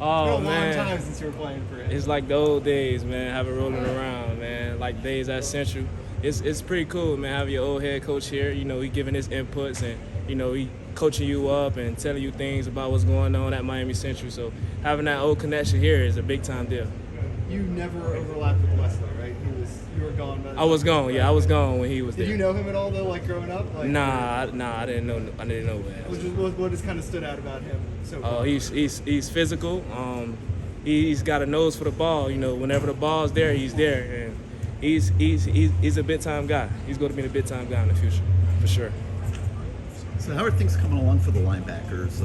Oh, It's been a man. long time since you were playing for him. It's like the old days, man, having rolling around, man, like days at Central. It's pretty cool, man, having your old head coach here. You know, he giving his inputs and, you know, he coaching you up and telling you things about what's going on at Miami Central. So having that old connection here is a big time deal. You never overlapped with Wesley, right? You were gone. By the I was time gone, yeah, I was gone when he was Did there. you know him at all though, like growing up? Like, Nah, I didn't know that. What has kind of stood out about him so far? He's physical. He's got a nose for the ball. You know, whenever the ball's there, he's there, and he's a big time guy. He's going to be a big time guy in the future, for sure. So how are things coming along for the linebackers?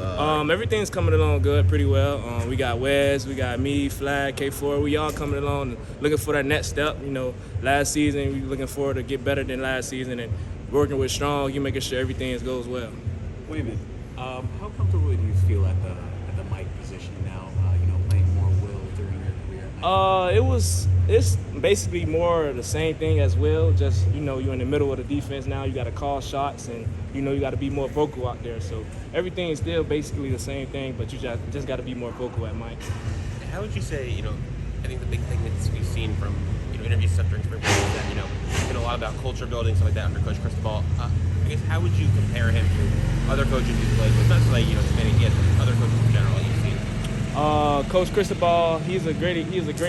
Everything's coming along good, pretty well. We got Wes, we got me, Flag, K4. We all coming along, looking for that next step. You know, last season we looking forward to get better than last season, and working with Strong, you making sure everything goes well. Waynmon, how comfortable do you feel at the Mike position now? Playing more Will during your career. It's basically more the same thing as Will. Just, you know, you're in the middle of the defense now. You got to call shots, and you know you got to be more vocal out there. So everything is still basically the same thing, but you just got to be more vocal at Mike. How would you say, I think the big thing that we've seen from, interviews stuff during spring break is that, it's been a lot about culture building, stuff like that under Coach Cristobal. I guess how would you compare him to other coaches you've played with? Not necessarily, Smitty, yet, but other coaches in general that you've seen? Coach Cristobal, he's a great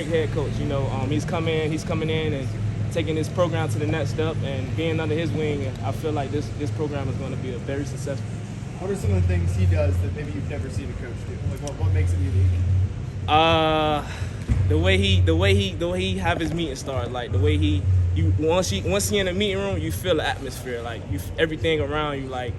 head coach. You know, he's coming in and taking this program to the next step, and being under his wing, I feel like this program is going to be a very successful. What are some of the things he does that maybe you've never seen a coach do? Like what makes him unique? The way he have his meeting start, like the way once he in the meeting room, you feel the atmosphere, like everything around you, like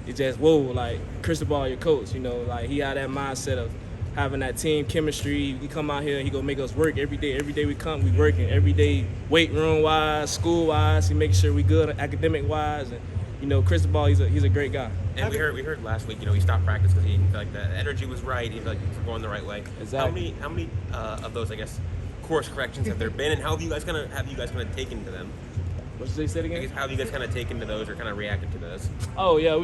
it's just whoa, like Cristobal, your coach, like he had that mindset of having that team chemistry. He come out here, he gonna make us work every day. Every day we come, we working every day, weight room wise, school wise. He making sure we good academic wise, and Cristobal, he's a great guy. And we heard last week, he stopped practice because he didn't feel like the energy was right. He felt like things were going the right way. Exactly. How many of those, I guess, course corrections have there been, and how have you guys kind of taken to them? What did they say I again? guess how have you guys kind of taken to those or kind of reacted to those? Oh yeah,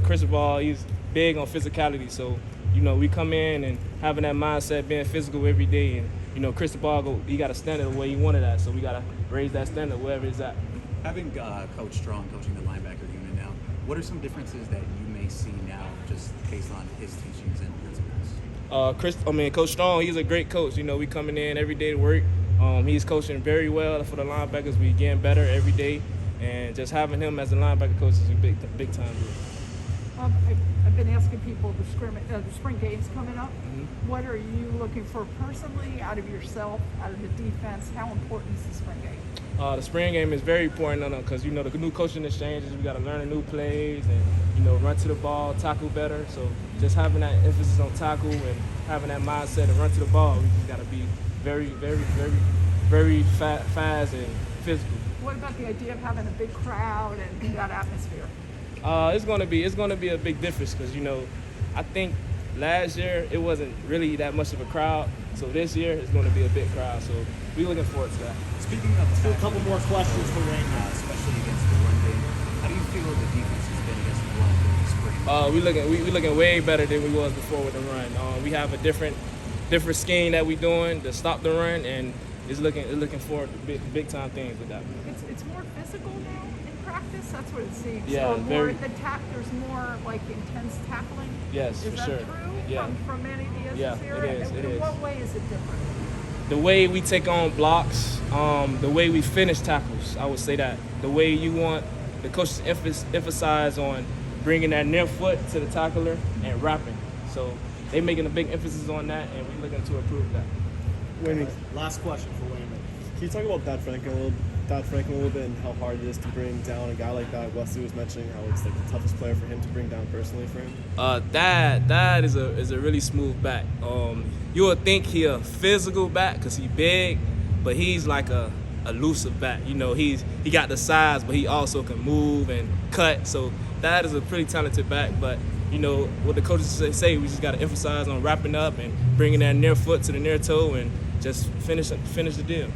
Cristobal, he's big on physicality, so we come in and having that mindset, being physical every day, and Cristobal, he got a standard the way he wanted that, so we gotta raise that standard wherever it's at. Having Coach Strong coaching the linebacker unit now, what are some differences that you may see now just based on his teachings and principles? Coach Strong, he's a great coach. We coming in every day to work. He's coaching very well for the linebackers. We getting better every day, and just having him as a linebacker coach is a big time deal. I've been asking people the spring game's coming up. Mm-hmm. What are you looking for personally out of yourself, out of the defense? How important is the spring game? The spring game is very important because the new coaching exchanges, we got to learn the new plays and run to the ball, tackle better. So just having that emphasis on tackle and having that mindset to run to the ball, we just got to be very, very, very, very fast and physical. What about the idea of having a big crowd and that atmosphere? It's gonna be a big difference because I think last year it wasn't really that much of a crowd, so this year it's gonna be a big crowd. So we're looking forward to that. Speaking of So a couple more questions for Waynmon. especially against the run game, how do you feel the defense has been against the run during the spring? We looking way better than we was before with the run. We have a different scheme that we doing to stop the run, and it's looking forward to big time things with that. It's more physical now in practice. That's what it seems. Yeah, so there's more like intense tackling. Yes, is for that sure. true? Yeah. From any of the others Yeah, here? it is. And It in is. what way is it different? The way we take on blocks, the way we finish tackles, I would say that. The way you want the coaches emphasize on bringing that near foot to the tackler and wrapping. So they making a big emphasis on that, and we're looking to improve that. Waynmon, last question for Waynmon. Can you talk about Dad Franklin a little bit and how hard it is to bring down a guy like that? Wesley was mentioning how it's like the toughest player for him to bring down personally for him. Dad is a really smooth back. You would think he a physical back because he big, but he's like a elusive back. He got the size, but he also can move and cut. So Dad is a pretty talented back, but what the coaches say, we just got to emphasize on wrapping up and bringing that near foot to the near toe and just finish the deal.